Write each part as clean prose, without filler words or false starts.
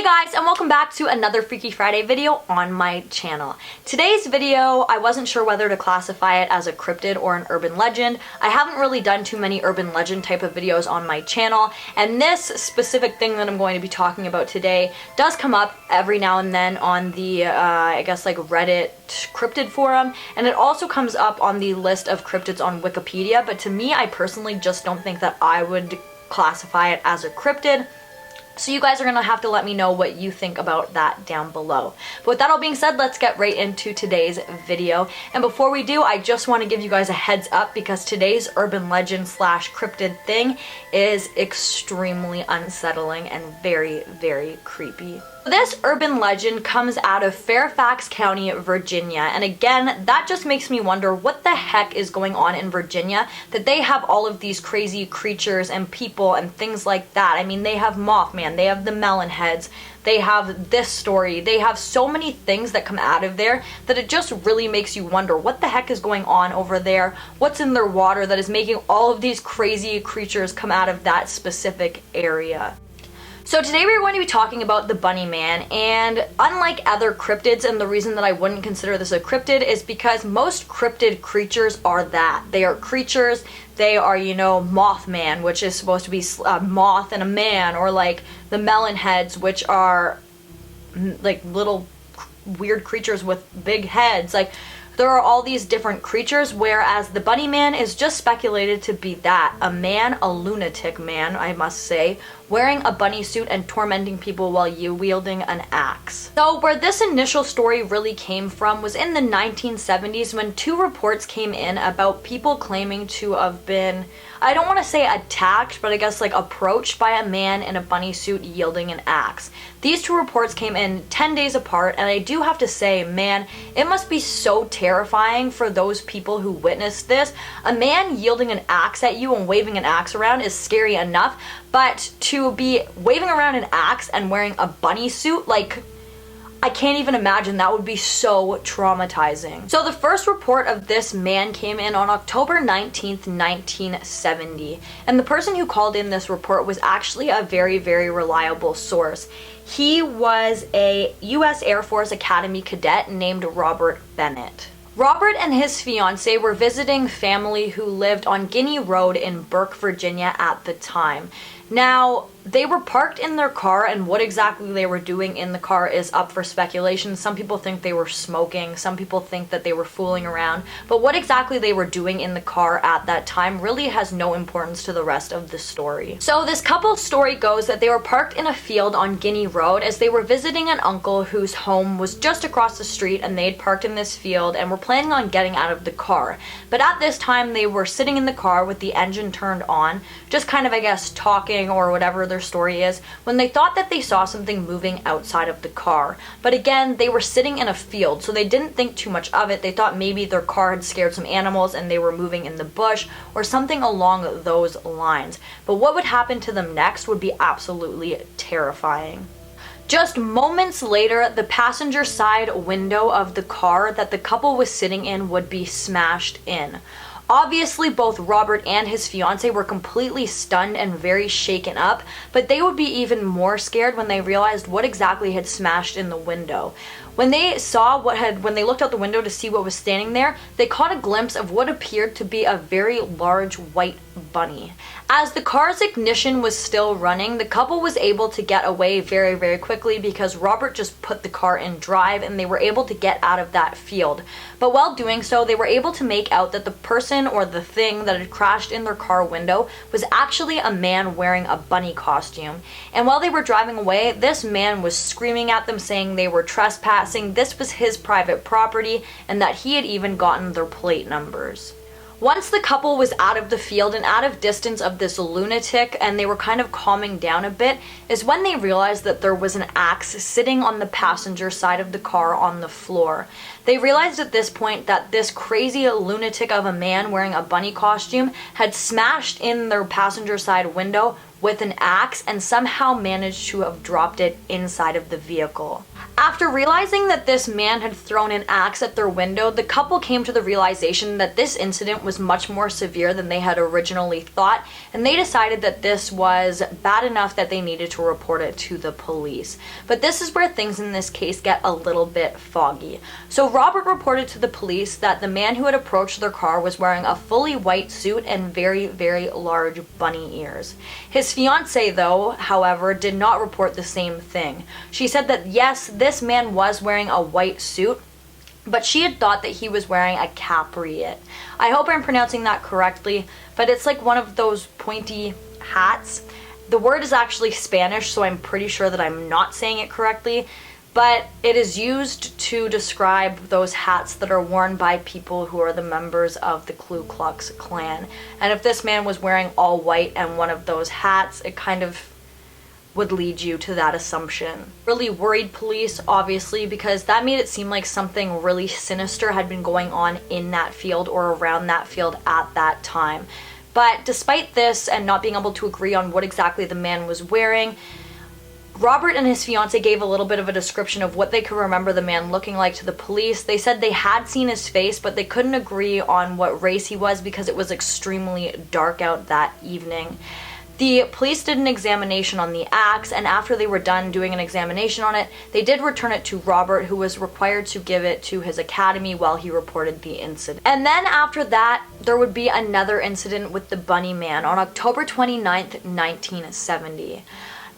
Hey guys, and welcome back to another Freaky Friday video on my channel. Today's video, I wasn't sure whether to classify it as a cryptid or an urban legend. I haven't really done too many urban legend type of videos on my channel, and this specific thing that I'm going to be talking about today does come up every now and then on the, I guess like Reddit cryptid forum, and it also comes up on the list of cryptids on Wikipedia, but to me, I personally just don't think that I would classify it as a cryptid. So you guys are going to have to let me know what you think about that down below. But with that all being said, let's get right into today's video. And before we do, I just want to give you guys a heads up because today's urban legend slash cryptid thing is extremely unsettling and very, very creepy. This urban legend comes out of Fairfax County, Virginia, and again, that just makes me wonder what the heck is going on in Virginia that they have all of these crazy creatures and people and things like that. I mean, they have Mothman, they have the melon heads, they have this story, they have so many things that come out of there that it just really makes you wonder what the heck is going on over there, what's in their water that is making all of these crazy creatures come out of that specific area. So today we're going to be talking about the Bunnyman, and unlike other cryptids, and the reason that I wouldn't consider this a cryptid is because most cryptid creatures are that. They are creatures, they are, you know, Mothman, which is supposed to be a moth and a man, or like the melon heads, which are like little weird creatures with big heads. Like, there are all these different creatures, whereas the Bunnyman is just speculated to be that. A man, a lunatic man, I must say, wearing a bunny suit and tormenting people while wielding an axe. So where this initial story really came from was in the 1970s when two reports came in about people claiming to have been, I don't want to say attacked, but I guess like approached by a man in a bunny suit wielding an axe. These two reports came in 10 days apart, and I do have to say, man, it must be so terrifying for those people who witnessed this. A man yielding an axe at you and waving an axe around is scary enough, but to be waving around an axe and wearing a bunny suit, like, I can't even imagine. That would be so traumatizing. So the first report of this man came in on October 19th, 1970. And the person who called in this report was actually a very, very reliable source. He was a U.S. Air Force Academy cadet named Robert Bennett. Robert and his fiancée were visiting family who lived on Guinea Road in Burke, Virginia at the time. Now, they were parked in their car, and what exactly they were doing in the car is up for speculation. Some people think they were smoking, some people think that they were fooling around, but what exactly they were doing in the car at that time really has no importance to the rest of the story. So this couple's story goes that they were parked in a field on Guinea Road as they were visiting an uncle whose home was just across the street, and they'd parked in this field and were planning on getting out of the car. But at this time, they were sitting in the car with the engine turned on, just kind of, I guess, talking or whatever their story is, when they thought that they saw something moving outside of the car. But again, they were sitting in a field, so they didn't think too much of it. They thought maybe their car had scared some animals and they were moving in the bush or something along those lines. But what would happen to them next would be absolutely terrifying. Just moments later, the passenger side window of the car that the couple was sitting in would be smashed in. Obviously, both Robert and his fiancée were completely stunned and very shaken up, but they would be even more scared when they realized what exactly had smashed in the window. When they looked out the window to see what was standing there, they caught a glimpse of what appeared to be a very large white bunny. As the car's ignition was still running, the couple was able to get away very, very quickly because Robert just put the car in drive and they were able to get out of that field. But while doing so, they were able to make out that the person or the thing that had crashed in their car window was actually a man wearing a bunny costume. And while they were driving away, this man was screaming at them saying they were trespassing, this was his private property, and that he had even gotten their plate numbers. Once the couple was out of the field and out of distance of this lunatic and they were kind of calming down a bit is when they realized that there was an axe sitting on the passenger side of the car on the floor. They realized at this point that this crazy lunatic of a man wearing a bunny costume had smashed in their passenger side window with an axe and somehow managed to have dropped it inside of the vehicle. After realizing that this man had thrown an axe at their window, the couple came to the realization that this incident was much more severe than they had originally thought, and they decided that this was bad enough that they needed to report it to the police. But this is where things in this case get a little bit foggy. So Robert reported to the police that the man who had approached their car was wearing a fully white suit and very, very large bunny ears. His fiancée, though, however, did not report the same thing. She said that yes, this man was wearing a white suit, but she had thought that he was wearing a capriate. I hope I'm pronouncing that correctly, but it's like one of those pointy hats. The word is actually Spanish, so I'm pretty sure that I'm not saying it correctly, but it is used to describe those hats that are worn by people who are the members of the Ku Klux Klan. And if this man was wearing all white and one of those hats, it kind of would lead you to that assumption. Really worried police, obviously, because that made it seem like something really sinister had been going on in that field or around that field at that time. But despite this and not being able to agree on what exactly the man was wearing, Robert and his fiancée gave a little bit of a description of what they could remember the man looking like to the police. They said they had seen his face, but they couldn't agree on what race he was because it was extremely dark out that evening. The police did an examination on the axe, and after they were done doing an examination on it, they did return it to Robert, who was required to give it to his academy while he reported the incident. And then after that, there would be another incident with the Bunny Man on October 29th, 1970.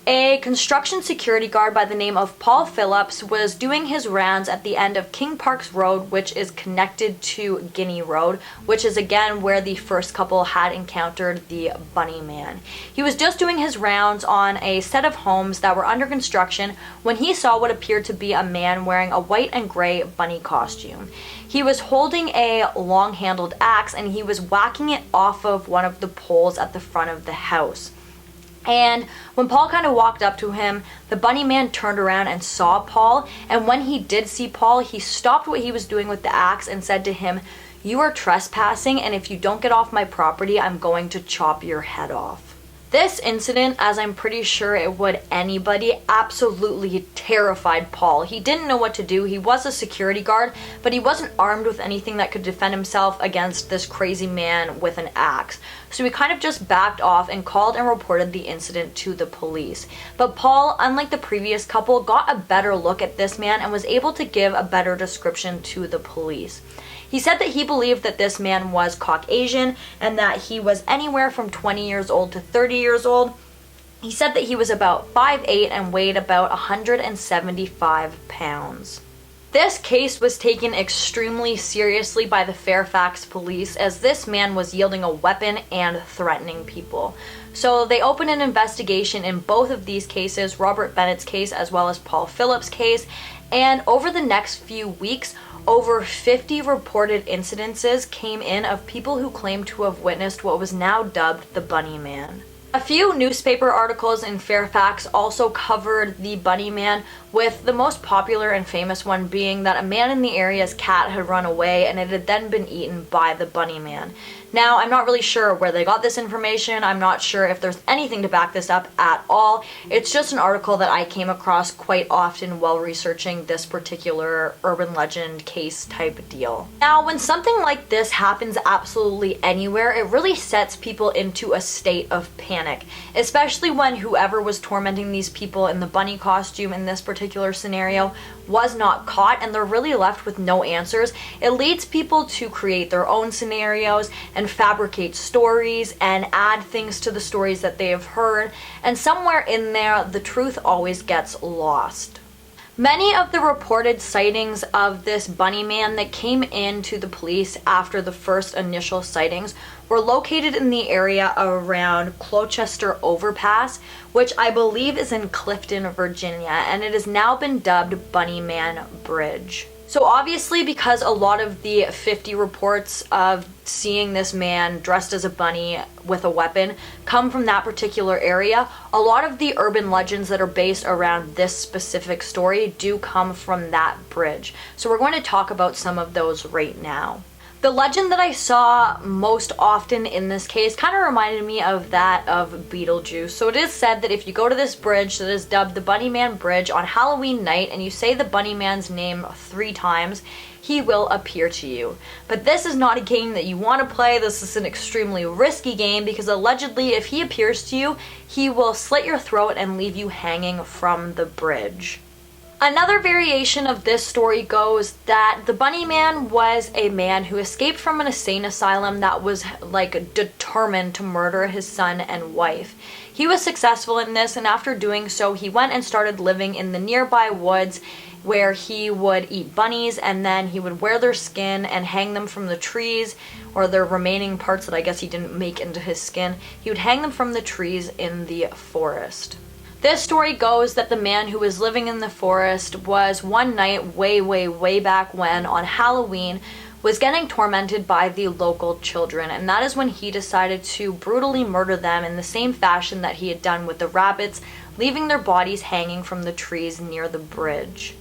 A construction security guard by the name of Paul Phillips was doing his rounds at the end of King Parks Road, which is connected to Guinea Road, which is again where the first couple had encountered the Bunny Man. He was just doing his rounds on a set of homes that were under construction when he saw what appeared to be a man wearing a white and gray bunny costume. He was holding a long-handled axe and he was whacking it off of one of the poles at the front of the house. And when Paul kind of walked up to him, the Bunny Man turned around and saw Paul, and when he did see Paul, he stopped what he was doing with the axe and said to him, "You are trespassing, and if you don't get off my property, I'm going to chop your head off." This incident, as I'm pretty sure it would anybody, absolutely terrified Paul. He didn't know what to do. He was a security guard, but he wasn't armed with anything that could defend himself against this crazy man with an axe. So he kind of just backed off and called and reported the incident to the police. But Paul, unlike the previous couple, got a better look at this man and was able to give a better description to the police. He said that he believed that this man was Caucasian and that he was anywhere from 20 years old to 30 years old. He said that he was about 5'8" and weighed about 175 pounds. This case was taken extremely seriously by the Fairfax police as this man was wielding a weapon and threatening people. So they opened an investigation in both of these cases, Robert Bennett's case as well as Paul Phillips' case, and over the next few weeks, over 50 reported incidences came in of people who claimed to have witnessed what was now dubbed the Bunny Man. A few newspaper articles in Fairfax also covered the Bunny Man, with the most popular and famous one being that a man in the area's cat had run away and it had then been eaten by the Bunny Man. Now, I'm not really sure where they got this information. I'm not sure if there's anything to back this up at all. It's just an article that I came across quite often while researching this particular urban legend case type deal. Now, when something like this happens absolutely anywhere, it really sets people into a state of panic, especially when whoever was tormenting these people in the bunny costume in this particular scenario was not caught and they're really left with no answers. It leads people to create their own scenarios and fabricate stories and add things to the stories that they have heard, and somewhere in there the truth always gets lost. Many of the reported sightings of this Bunny Man that came in to the police after the first initial sightings were located in the area around Colchester Overpass, which I believe is in Clifton, Virginia, and it has now been dubbed Bunny Man Bridge. So obviously, because a lot of the 50 reports of seeing this man dressed as a bunny with a weapon come from that particular area, a lot of the urban legends that are based around this specific story do come from that bridge. So we're going to talk about some of those right now. The legend that I saw most often in this case kind of reminded me of that of Beetlejuice. So it is said that if you go to this bridge that is dubbed the Bunnyman Bridge on Halloween night and you say the Bunnyman's name 3 times, he will appear to you. But this is not a game that you want to play. This is an extremely risky game because allegedly if he appears to you, he will slit your throat and leave you hanging from the bridge. Another variation of this story goes that the Bunnyman was a man who escaped from an insane asylum that was like determined to murder his son and wife. He was successful in this, and after doing so he went and started living in the nearby woods where he would eat bunnies and then he would wear their skin and hang them from the trees, or their remaining parts that I guess he didn't make into his skin. He would hang them from the trees in the forest. This story goes that the man who was living in the forest was one night way back when on Halloween was getting tormented by the local children, and that is when he decided to brutally murder them in the same fashion that he had done with the rabbits, leaving their bodies hanging from the trees near the bridge.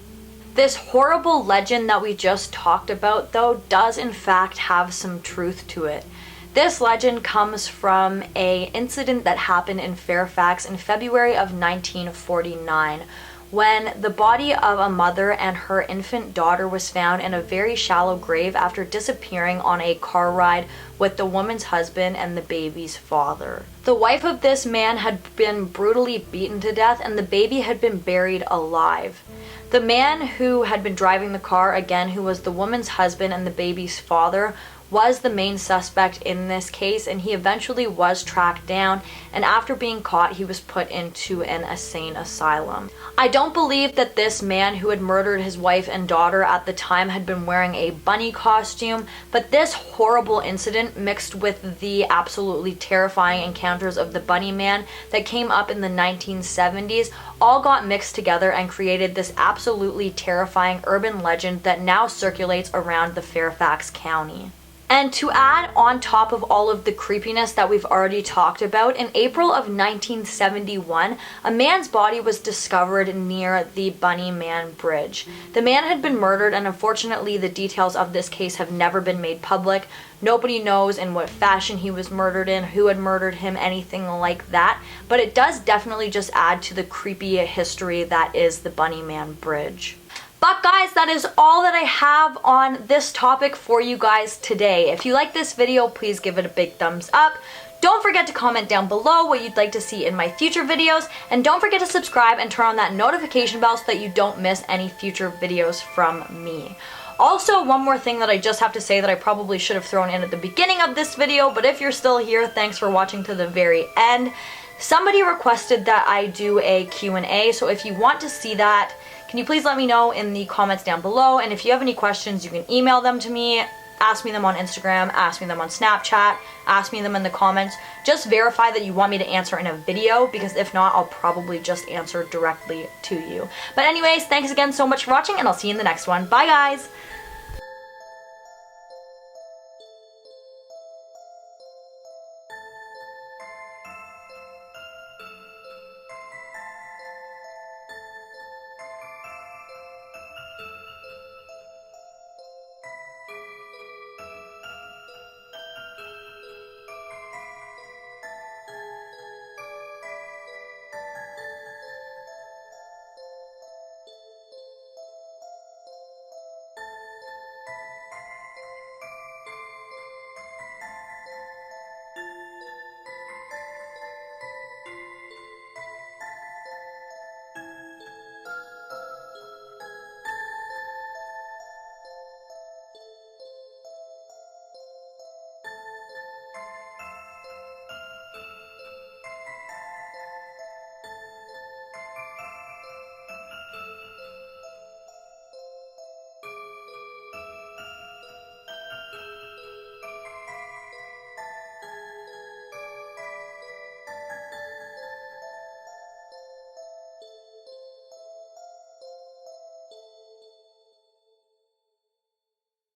This horrible legend that we just talked about though does in fact have some truth to it. This legend comes from an incident that happened in Fairfax in February of 1949 when the body of a mother and her infant daughter was found in a very shallow grave after disappearing on a car ride with the woman's husband and the baby's father. The wife of this man had been brutally beaten to death and the baby had been buried alive. The man who had been driving the car, again who was the woman's husband and the baby's father, was the main suspect in this case, and he eventually was tracked down, and after being caught he was put into an insane asylum. I don't believe that this man who had murdered his wife and daughter at the time had been wearing a bunny costume, but this horrible incident mixed with the absolutely terrifying encounters of the Bunnyman that came up in the 1970s all got mixed together and created this absolutely terrifying urban legend that now circulates around the Fairfax County. And to add on top of all of the creepiness that we've already talked about, in April of 1971, a man's body was discovered near the Bunnyman Bridge. The man had been murdered, and unfortunately the details of this case have never been made public. Nobody knows in what fashion he was murdered in, who had murdered him, anything like that, but it does definitely just add to the creepy history that is the Bunnyman Bridge. But guys, that is all that I have on this topic for you guys today. If you like this video, please give it a big thumbs up. Don't forget to comment down below what you'd like to see in my future videos, and don't forget to subscribe and turn on that notification bell so that you don't miss any future videos from me. Also, one more thing that I just have to say that I probably should have thrown in at the beginning of this video, but if you're still here, thanks for watching to the very end. Somebody requested that I do a Q&A, so if you want to see that, can you please let me know in the comments down below? And if you have any questions, you can email them to me, ask me them on Instagram, ask me them on Snapchat, ask me them in the comments. Just verify that you want me to answer in a video, because if not, I'll probably just answer directly to you. But anyways, thanks again so much for watching, and I'll see you in the next one. Bye guys!